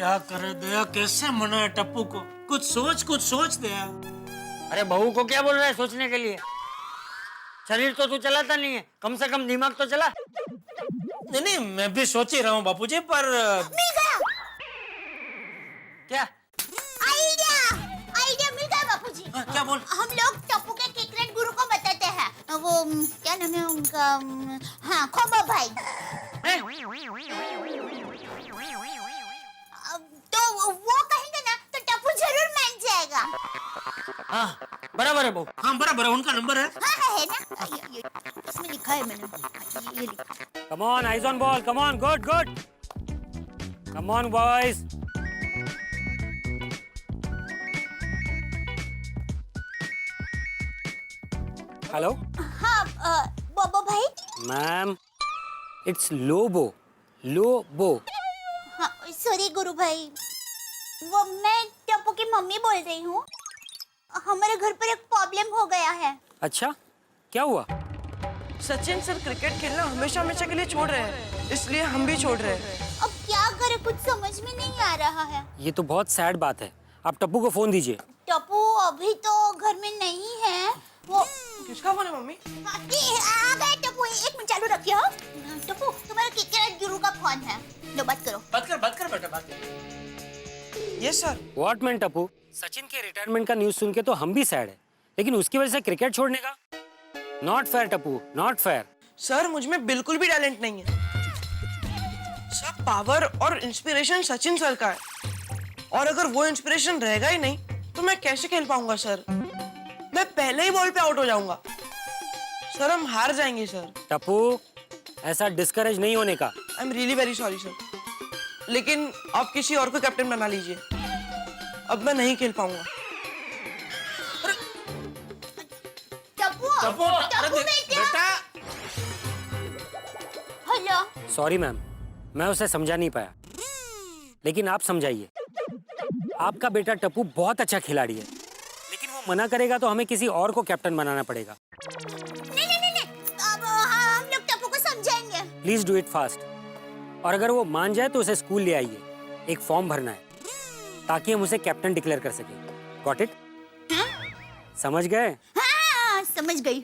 क्या करे दया, कैसे मनाए टप्पू को? कुछ सोच दया। अरे बहू को क्या बोल रहा है सोचने के लिए? शरीर तो तू चलाता नहीं है, कम से कम दिमाग तो चला। नहीं नहीं, मैं भी सोच ही रहा हूँ बापूजी, पर मिल गया। क्या? आइडिया मिल गया बापूजी। क्या बोल? हम लोग टप्पू के क्रिकेट गुरु को बताते हैं। वो क्या नाम है उनका? हाँ, खोबा भाई। तो वो कहेंगे ना तो टप्पू जरूर मान जाएगा। हाँ बराबर है बहू। हाँ बराबर है, उनका नंबर है। हाँ है ना, ये इसमें लिखा है मैंने, ये लिखा। Come on, eyes on ball, come on, good good, come on boys. Hello. हाँ बोबो भाई। Ma'am, it's Lobo, Lobo. हाँ सॉरी गुरु भाई, वो मैं टप्पू की मम्मी बोल रही हूँ। हमारे घर पर एक प्रॉब्लम हो गया है। अच्छा, क्या हुआ? सचिन सर क्रिकेट खेलना हमेशा हमेशा के लिए छोड़ रहे हैं, इसलिए हम भी छोड़ रहे हैं। अब क्या करें, कुछ समझ में नहीं आ रहा है। ये तो बहुत सैड बात है। आप टप्पू को फोन दीजिए। टप्पू अभी तो घर में नहीं है। वो किसका फोन है मम्मी? आ गए टप्पू, एक मिनट चालू रखिए। हाँ टप्पू, तुम्हारा क्रिकेट गुरु का फोन है, लो बात करो। बात कर बेटा, बात कर। Yes sir. What man Tappu, Sachin के रिटायरमेंट का न्यूज सुन के तो हम भी सैड है, लेकिन उसकी वजह से क्रिकेट छोड़ने का? Not fair Tappu, not fair. Sir मुझ में बिल्कुल भी टैलेंट नहीं है। सब पावर और इंस्पिरेशन सचिन सर का है, और अगर वो इंस्पिरेशन रहेगा ही नहीं तो मैं कैसे खेल पाऊंगा सर? मैं पहले ही बॉल पे आउट हो जाऊंगा सर, हम हार जाएंगे सर। टप्पू, ऐसा डिस्करेज नहीं होने का। I am really very sorry sir, लेकिन आप किसी और को कैप्टन बना लीजिए, अब मैं नहीं खेल पाऊंगा। टप्पू बेटा। हेलो। सॉरी मैम, मैं उसे समझा नहीं पाया, लेकिन आप समझाइए। आपका बेटा टप्पू बहुत अच्छा खिलाड़ी है, लेकिन वो मना करेगा तो हमें किसी और को कैप्टन बनाना पड़ेगा। नहीं, अब हम लोग टप्पू को समझाएंगे। प्लीज डू इट फास्ट, और अगर वो मान जाए तो उसे स्कूल ले आइए। एक फॉर्म भरना है ताकि हम उसे कैप्टन डिक्लेयर कर सकें। Got it? समझ गए? हाँ समझ गई।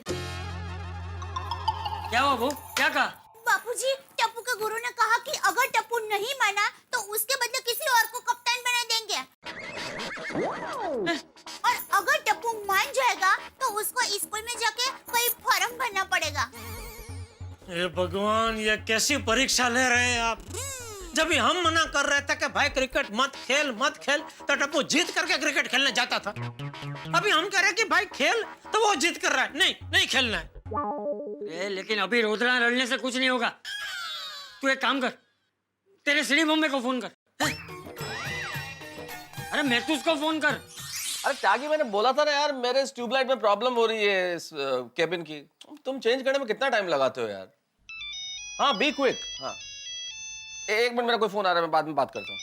क्या हुआ वो? क्या कहा? बापूजी, टप्पू के गुरु ने कहा कि अगर टप्पू नहीं माना तो उसके बदले किसी और को कप्तान बना देंगे, और अगर टप्पू मान जाएगा तो उसको स्कूल में जाके कोई फॉर्म भरना पड़ेगा। हे भगवान, ये कैसी परीक्षा ले रहे हैं आप? जब भी हम मना कर रहे थे कि भाई क्रिकेट मत खेल तो टप्पू जीत करके क्रिकेट खेलने जाता था। अभी हम कह रहे हैं कि भाई खेल, तो वो जीत कर रहा है नहीं खेलना है। लेकिन अभी रोदना लड़ने से कुछ नहीं होगा। तू एक काम कर, तेरे सीढ़ी मम्मी को फोन कर। अरे मैं उसको फोन कर। अरे त्यागी, मैंने बोला था ना यार, मेरे इस ट्यूबलाइट में प्रॉब्लम हो रही है, इस केबिन की। तुम चेंज करने में कितना टाइम लगाते हो यार? हाँ बी क्विक। हाँ एक मिनट, मेरा कोई फोन आ रहा है, मैं बाद में बात करता हूँ।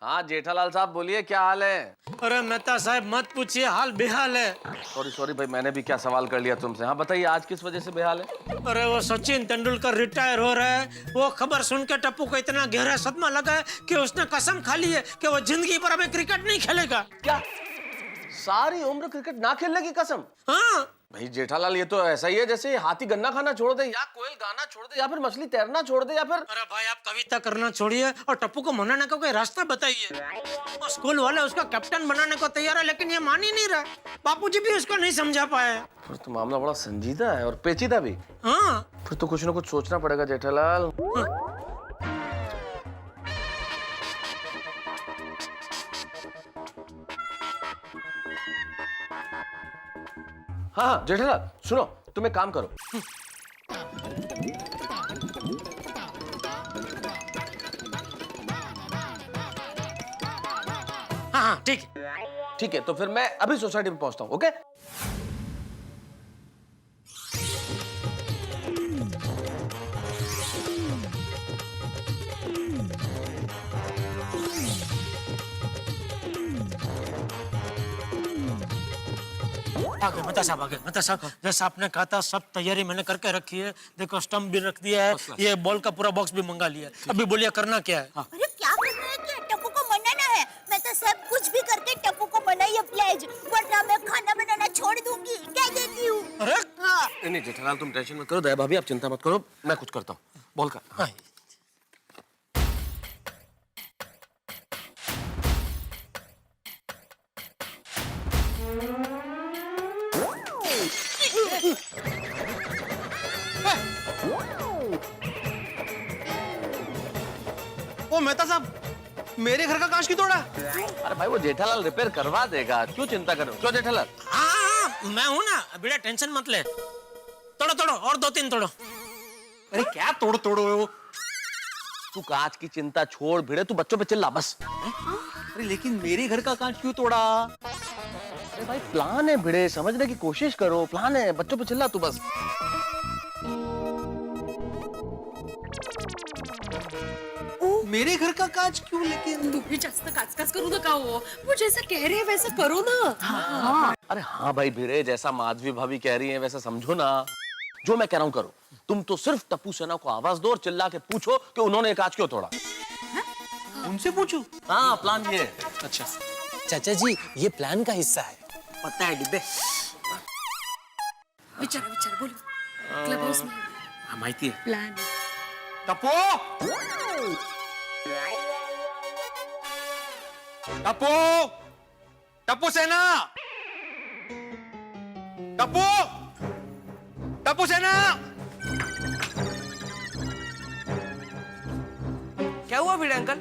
हाँ जेठालाल साहब बोलिए, क्या हाल है? अरे मेहता साहब मत पूछिए, हाल बेहाल है। सॉरी भाई, मैंने भी क्या सवाल कर लिया तुमसे। हाँ बताइए, आज किस वजह से बेहाल है? अरे वो सचिन तेंदुलकर रिटायर हो रहा है, वो खबर सुन के टप्पू को इतना गहरा सदमा लगा है कि उसने कसम खा ली है कि वो जिंदगी भर अभी क्रिकेट नहीं खेलेगा। क्या सारी उम्र क्रिकेट ना खेलने की कसम? हाँ भाई जेठालाल, ये तो ऐसा ही है जैसे हाथी गन्ना खाना छोड़ दे, या कोयल गाना छोड़ दे, या फिर मछली तैरना छोड़ दे, या फिर... अरे भाई आप कविता करना छोड़िए और टप्पू को मनाने का कोई रास्ता बताइए। वो स्कूल वाले उसका कैप्टन बनाने को तैयार है, लेकिन ये मान ही नहीं रहा। बापूजी भी उसको नहीं समझा पाए। फिर तो मामला बड़ा संजीदा है और पेचीदा भी। हाँ फिर तो कुछ ना कुछ सोचना पड़ेगा जेठालाल। हाँ जेठालाल सुनो, तुम एक काम करो। हाँ ठीक है, तो फिर मैं अभी सोसाइटी में पहुंचता हूँ। ओके आगे मेहता साहब, आगे मेहता साहब, जैसा आपने कहा था सब तैयारी मैंने करके रखी है। देखो स्टंप भी रख दिया है, ये बॉल का पूरा बॉक्स भी मंगा लिया है। अभी बोलिए करना क्या है? अरे क्या करना है कि टप्पू को मनाना है। मैं तो सब कुछ भी करके टप्पू को मनाइए प्लीज, वरना मैं खाना बनाना छोड़ दूंगी, कह देती हूँ। अरे हाँ। नहीं जेठालाल तुम टेंशन मत करो, दया भाभी आप चिंता मत करो, मैं कुछ करता हूँ। बोल कर। हाँ। ओ मेहता साहब, मेरे घर का कांच क्यों तोड़ा? अरे भाई वो जेठालाल रिपेयर करवा देगा, क्यों चिंता करो? क्यों जेठालाल? हाँ, मैं हूँ ना, बेटा टेंशन मत ले। तोड़ो तोड़ो और 2-3 तोड़ो। अरे क्या तोड़ तोड़ो? तू कांच की चिंता छोड़ भिड़े, तू बच्चों पे चिल्ला बस। अरे लेकिन मेरे घर का कांच क्यों तोड़ा? अरे भाई प्लान है भिड़े, समझने की कोशिश करो, प्लान है, बच्चों पे चिल्ला तू बस। मेरे घर का कांच क्यों? लेकिन तुम्ही जास्त काचकाच करू नका हो, वो जैसा कह रहे हैं वैसा करो ना। हाँ। अरे हाँ भाई भिड़े, जैसा माधवी भाभी कह रही है वैसा समझो ना। जो मैं कह रहा हूँ करो, तुम तो सिर्फ टप्पू सेना को आवाज दो और चिल्ला के पूछो कि उन्होंने कांच क्यों तोड़ा। उनसे पूछो। हाँ प्लान ये है। अच्छा चाचा जी, ये प्लान का हिस्सा है। पता है डिब्बे। विचारा विचारा बोलो। क्लब हाउस में हाँ माहिती है। प्लान टप्पू, टप्पू, टप्पू सेना, टप्पू, टप्पू सेना। क्या हुआ भिड़े अंकल,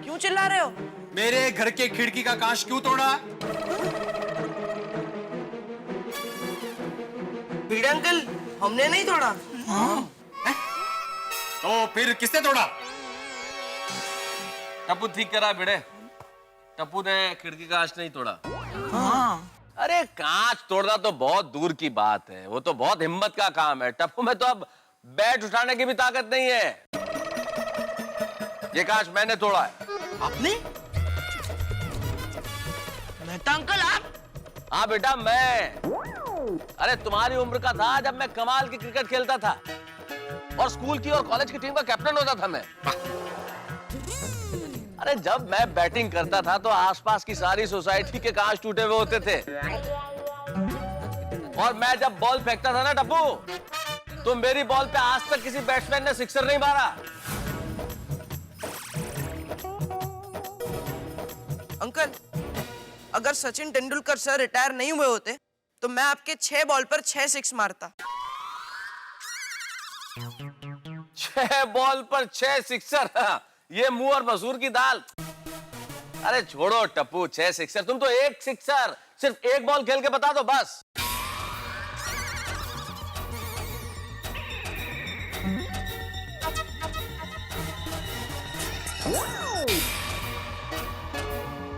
क्यों चिल्ला रहे हो? मेरे घर के खिड़की का कांच क्यों तोड़ा? भिड़े अंकल, हमने नहीं तोड़ा। तो फिर किसने तोड़ा? टप्पू ठीक करा भिड़े, टप्पू ने खिड़की का कांच नहीं तोड़ा। अरे कांच तोड़ना तो बहुत दूर की बात है, वो तो बहुत हिम्मत का काम है। टप्पू में तो अब बैट उठाने की भी ताकत नहीं है। ये कांच मैंने तोड़ा है। आपने? मेहता अंकल आप? हाँ बेटा मैं। अरे तुम्हारी उम्र का था जब मैं कमाल की क्रिकेट खेलता था और स्कूल की और कॉलेज की टीम का कैप्टन होता था मैं। अरे जब मैं बैटिंग करता था तो आसपास की सारी सोसाइटी के कांच टूटे हुए होते थे और मैं जब बॉल फेंकता था ना टप्पू, तो मेरी बॉल पे आज तक किसी बैट्समैन ने सिक्सर नहीं मारा। अंकल, अगर सचिन तेंदुलकर सर रिटायर नहीं हुए होते तो मैं आपके 6 बॉल पर 6 सिक्स मारता। 6 बॉल पर 6 सिक्सर, ये मुंह और मसूर की दाल। अरे छोड़ो टप्पू, 6 सिक्सर, तुम तो 1 सिक्सर सिर्फ 1 बॉल खेल के बता दो बस।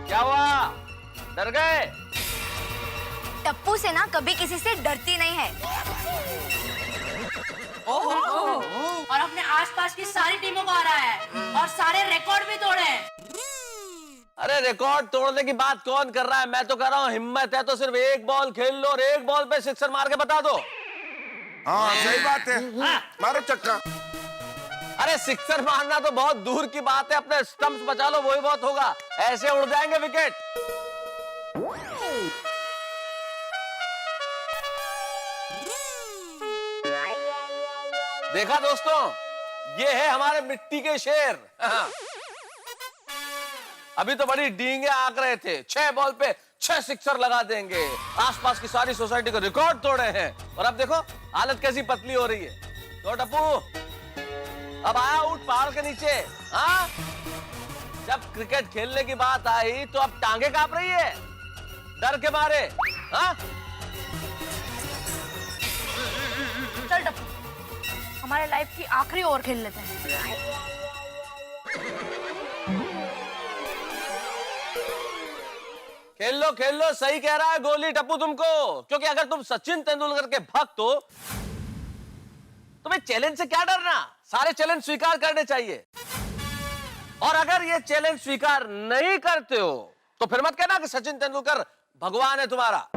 क्या हुआ, डर गए? टप्पू से ना कभी किसी से डरती नहीं है। और अपने आसपास की सारी टीमों को हराया है और सारे रिकॉर्ड भी तोड़े हैं। अरे रिकॉर्ड तोड़ने की बात कौन कर रहा है? मैं तो कह रहा हूँ हिम्मत है तो सिर्फ 1 बॉल खेल लो और 1 बॉल पे सिक्सर मार के बता दो। हाँ सही बात है, मारो चक्का। अरे सिक्सर मारना तो बहुत दूर की बात है, अपने स्टंप्स बचा लो वही बहुत होगा, ऐसे उड़ जाएंगे विकेट। देखा दोस्तों, ये है हमारे मिट्टी के शेर। अभी तो बड़ी डींगे आंक रहे थे, 6 बॉल पे 6 सिक्सर लगा देंगे, आसपास की सारी सोसाइटी को रिकॉर्ड तोड़े हैं और अब देखो हालत कैसी पतली हो रही है। तो टप्पू अब आया उठ पहाड़ के नीचे। हाँ, जब क्रिकेट खेलने की बात आई तो अब टांगे कांप रही है डर के मारे। हाँ चल टप्पू, हमारे लाइफ की आखिरी ओवर खेल लेते हैं। खेल लो, सही कह रहा है गोली टप्पू तुमको, क्योंकि अगर तुम सचिन तेंदुलकर के भक्त हो तुम्हें चैलेंज से क्या डरना, सारे चैलेंज स्वीकार करने चाहिए। और अगर ये चैलेंज स्वीकार नहीं करते हो तो फिर मत कहना कि सचिन तेंदुलकर भगवान है तुम्हारा।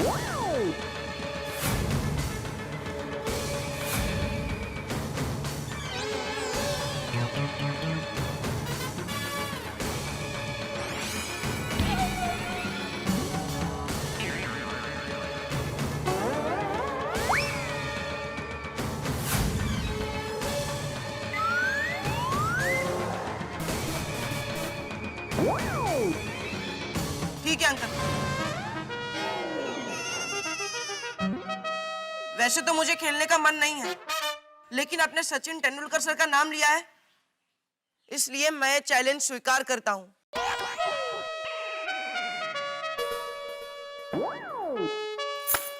ठीक है अंकल। वैसे तो मुझे खेलने का मन नहीं है, लेकिन आपने सचिन तेंदुलकर सर का नाम लिया है, इसलिए मैं चैलेंज स्वीकार करता हूँ।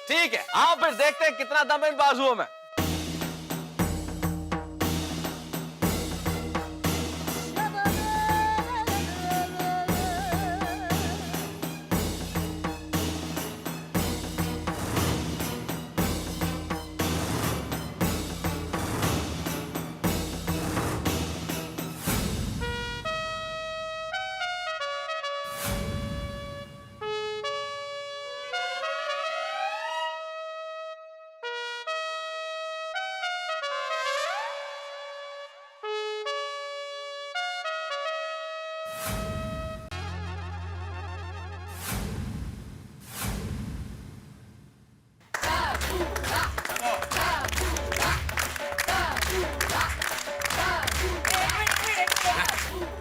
ठीक है, आओ फिर देखते हैं कितना दम है इन बाजुओं में।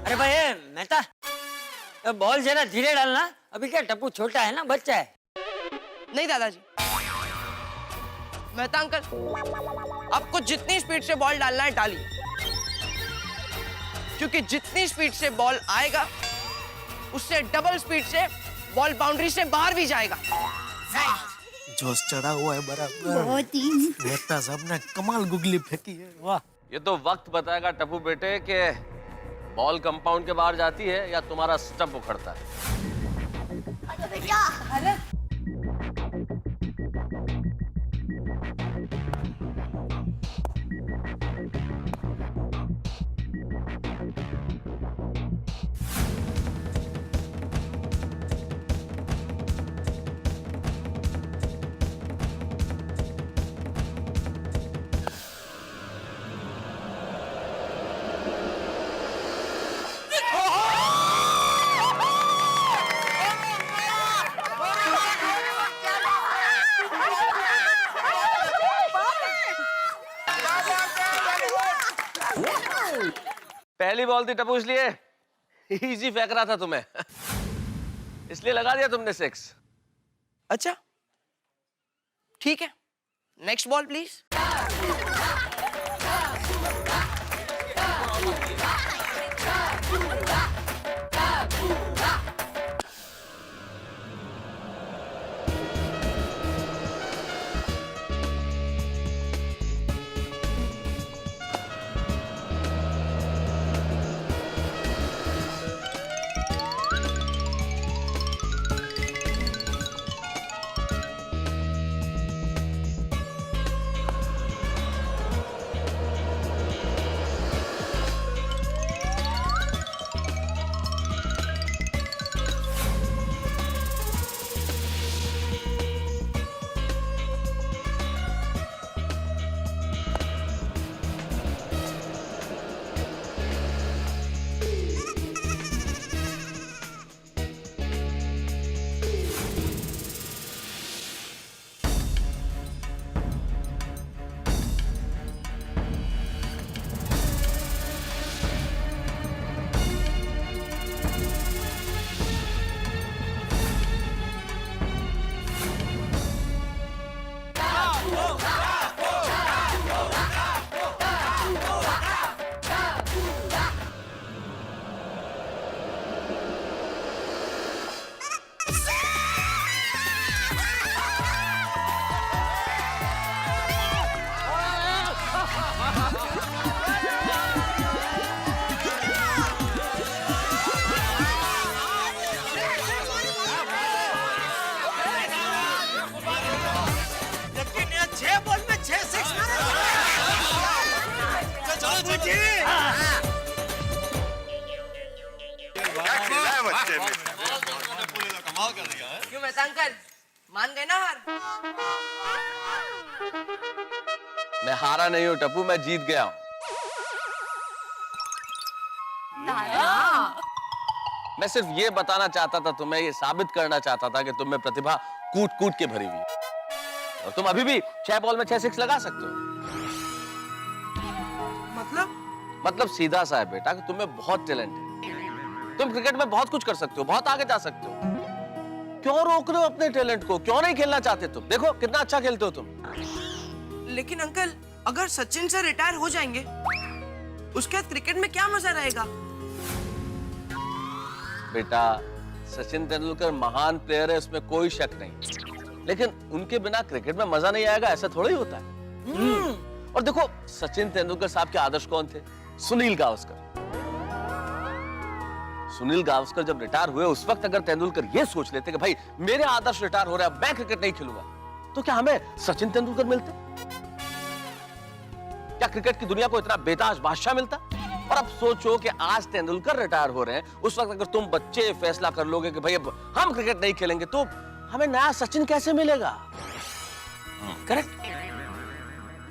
अरे भाई मेहता, बॉल जरा धीरे डालना, अभी क्या टप्पू छोटा है ना, बच्चा है। नहीं दादाजी, मेहता अंकल, आपको जितनी स्पीड से बॉल डालना है डालिए, क्योंकि जितनी स्पीड से बॉल आएगा उससे डबल स्पीड से बॉल बाउंड्री से बाहर भी जाएगा। जोश चढ़ा हुआ है बराबर। बहुत ही मेहता साहब ने कमाल गुगली फेंकी है, वाह। ये तो वक्त बताएगा टप्पू बेटे कि बॉल कंपाउंड के बाहर जाती है या तुम्हारा स्टंप उखड़ता है। अरे बेटा, पहली बॉल थी टप्पू, इसलिए इजी फेंक रहा था तुम्हें, इसलिए लगा दिया तुमने 6। अच्छा ठीक है, नेक्स्ट बॉल प्लीज। क्यों मेहता अंकल, मान गए ना हार? मैं हारा नहीं हूं टप्पू, मैं जीत गया हूं। मैं सिर्फ ये बताना चाहता था तुम्हें, ये साबित करना चाहता था कि तुम में प्रतिभा कूट कूट के भरी हुई है और तुम अभी भी 6 बॉल में 6 6 लगा सकते हो। मतलब सीधा सा है बेटा कि तुम्हें बहुत टैलेंट है, तुम क्रिकेट में बहुत कुछ कर सकते हो, बहुत आगे जा सकते हो। क्यों रोक रहे हो अपने टैलेंट को? क्यों नहीं खेलना चाहते तुम? देखो कितना अच्छा खेलते हो तुम। लेकिन अंकल, अगर सचिन सर रिटायर हो जाएंगे, उसके बाद क्रिकेट में क्या मजा रहेगा? बेटा, सचिन तेंदुलकर महान प्लेयर है, इसमें कोई शक नहीं, लेकिन उनके बिना क्रिकेट में मजा नहीं आएगा, ऐसा थोड़ा ही होता है। और देखो, सचिन तेंदुलकर साहब के आदर्श कौन थे? सुनील गावस्कर। सुनील गावस्कर जब रिटायर हुए, उस वक्त अगर तेंदुलकर ये सोच लेते कि भाई मेरे आदर्श रिटायर हो रहा है, मैं क्रिकेट नहीं खेलूंगा, तो क्या हमें सचिन तेंदुलकर मिलते? क्या क्रिकेट की दुनिया को इतना बेताज बादशाह मिलता? और अब सोचो कि आज तेंदुलकर रिटायर हो रहे हैं, उस वक्त अगर तुम बच्चे फैसला कर लोगे कि भाई अब हम क्रिकेट नहीं खेलेंगे, तो हमें नया सचिन कैसे मिलेगा? करेक्ट।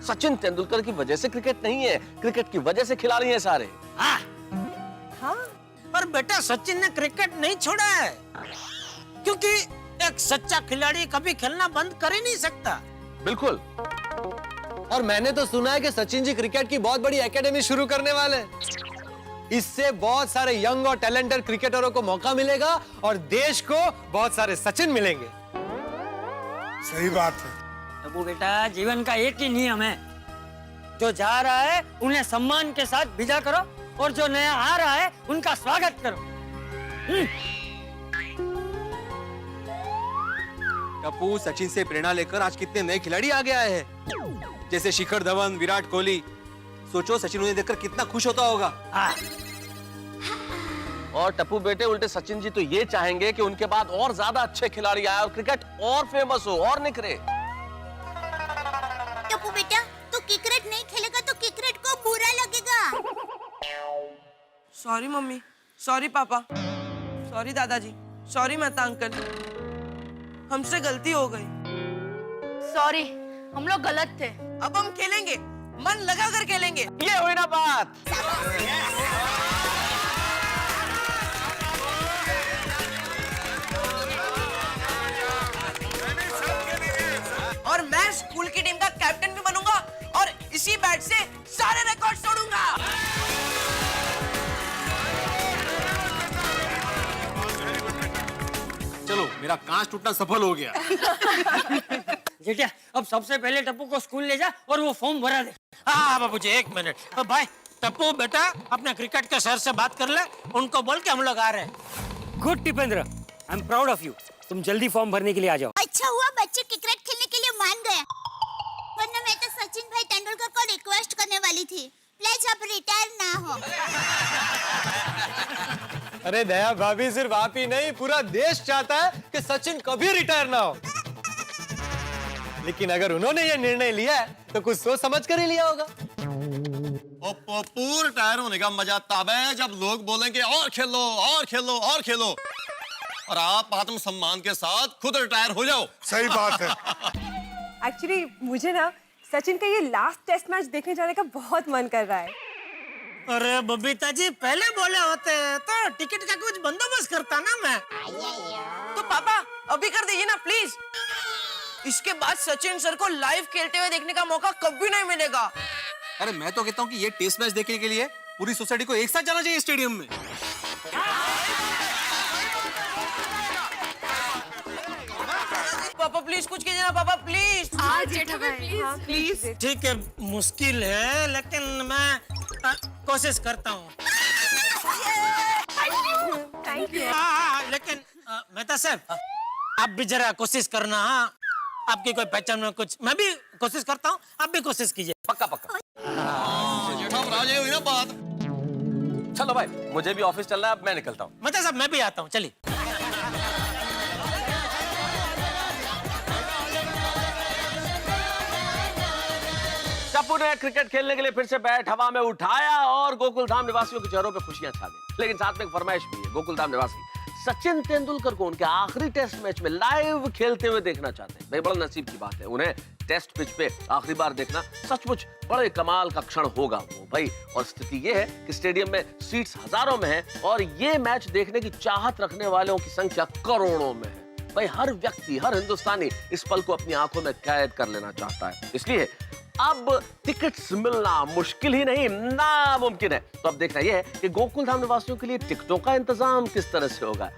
सचिन तेंदुलकर की वजह से क्रिकेट नहीं है, क्रिकेट की वजह से खिलाड़ी हैं सारे। हाँ। पर बेटा, सचिन ने क्रिकेट नहीं छोड़ा है, क्योंकि एक सच्चा खिलाड़ी कभी खेलना बंद कर ही नहीं सकता। बिल्कुल। और मैंने तो सुना है कि सचिन जी क्रिकेट की बहुत बड़ी एकेडमी शुरू करने वाले हैं। इससे बहुत सारे यंग और टैलेंटेड क्रिकेटरों को मौका मिलेगा और देश को बहुत सारे सचिन मिलेंगे। सही बात है। टप्पू बेटा, जीवन का एक ही नियम है, जो जा रहा है उन्हें सम्मान के साथ विदा करो, और जो नया आ रहा है उनका स्वागत करो। टप्पू, सचिन से प्रेरणा लेकर आज कितने नए खिलाड़ी आगे आए हैं, जैसे शिखर धवन, विराट कोहली। सोचो सचिन उन्हें देखकर कितना खुश होता होगा। और टप्पू बेटे, उल्टे सचिन जी तो ये चाहेंगे कि उनके बाद और ज्यादा अच्छे खिलाड़ी आए और क्रिकेट और फेमस हो और निखरे। टप्पू बेटा, तू क्रिकेट नहीं खेलेगा तो क्रिकेट को बुरा लगेगा। सॉरी मम्मी, सॉरी पापा, सॉरी दादाजी, सॉरी मेहता अंकल, हमसे गलती हो गई। सॉरी, हम लोग गलत थे। अब हम खेलेंगे, मन लगा कर खेलेंगे। ये हुई ना बात। और मैं स्कूल की टीम का कैप्टन भी बनूंगा और इसी बैट से सारे रिकॉर्ड तोड़ूंगा। चलो, मेरा कांच टूटना सफल हो गया। जेठिया, अब सबसे पहले टप्पू को स्कूल ले जा और वो फॉर्म भरा दे। हाँ बाबूजी, एक मिनट। भाई टप्पू बेटा, अपने क्रिकेट के सर से बात कर ले, उनको बोल के हम लोग आ रहे हैं। Good Tipendra, I am proud of you. तुम जल्दी फॉर्म भरने के लिए आ जाओ। अच्छा हुआ बच्चे क्रिकेट खेलने के लिए मान गए, वरना मैं तो सचिन भाई तेंदुलकर को रिक्वेस्ट करने वाली थी, प्लीज अब रिटायर ना हो। अरे दया भाभी, सिर्फ आप ही नहीं, पूरा देश चाहता है कि सचिन कभी रिटायर ना हो। लेकिन अगर उन्होंने ये निर्णय लिया है तो कुछ सोच समझ कर ही लिया होगा। पप्पू, रिटायर होने का मजा तब है जब लोग बोलेंगे और खेलो और खेलो और खेलो, और आप आत्मसम्मान के साथ खुद रिटायर हो जाओ। सही बात है। एक्चुअली मुझे ना सचिन का ये लास्ट टेस्ट मैच देखने जाने का बहुत मन कर रहा है। अरे बबीता जी, पहले बोले होते तो टिकट का कुछ बंदोबस्त करता ना मैं। तो पापा अभी कर दीजिए ना प्लीज। इसके बाद सचिन सर को लाइव खेलते हुए देखने का मौका कभी नहीं मिलेगा। अरे मैं तो कहता हूँ कि ये टेस्ट मैच देखने के लिए पूरी सोसाइटी को एक साथ जाना चाहिए स्टेडियम में। पापा प्लीज कुछ कीजिए ना, पापा प्लीज। जेठा भाई, प्लीज। ठीक है, मुश्किल है, लेकिन मैं कोशिश करता हूँ। Thank you. लेकिन मेहता साहब, आप भी जरा कोशिश करना। हाँ, आपकी कोई पहचान में कुछ, मैं भी कोशिश करता हूँ, आप भी कोशिश कीजिए। पक्का पक्का। राजे हुई ना बात। चलो भाई, मुझे भी ऑफिस चलना है, अब मैं निकलता हूँ। मेहता साहब, मैं भी आता हूँ, चलिए। टप्पू ने क्रिकेट खेलने के लिए फिर से बैट हवा में उठाया और गोकुलधाम निवासियों के चेहरों पे खुशियां छा गई। लेकिन साथ में एक फरमाइश भी है। गोकुलधाम निवासी सचिन तेंदुलकर को उनके आखिरी टेस्ट मैच में लाइव खेलते हुए देखना चाहते हैं। भाई बड़ा नसीब की बात है, उन्हें टेस्ट पिच पे आखिरी बार देखना सचमुच बड़े कमाल का क्षण होगा वो भाई। और स्थिति ये है कि स्टेडियम में सीट्स हजारों में है और ये मैच देखने की चाहत रखने वालों की संख्या करोड़ों में है। भाई हर व्यक्ति, हर हिंदुस्तानी इस पल को अपनी आंखों में कैद कर लेना चाहता है। इसलिए अब टिकट्स मिलना मुश्किल ही नहीं नामुमकिन है। तो अब देखना यह है कि गोकुल धाम निवासियों के लिए टिकटों का इंतजाम किस तरह से होगा।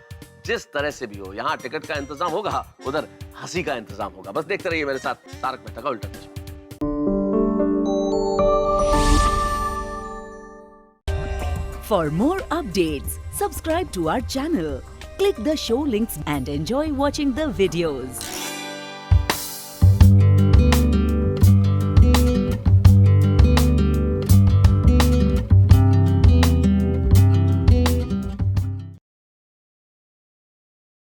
जिस तरह से भी हो, यहाँ टिकट का इंतजाम होगा, उधर हंसी का इंतजाम होगा। बस देखते रहिए मेरे साथ तारक मेहता का उल्टा चश्मा। For more updates, subscribe to our channel, click the show links and enjoy watching the videos.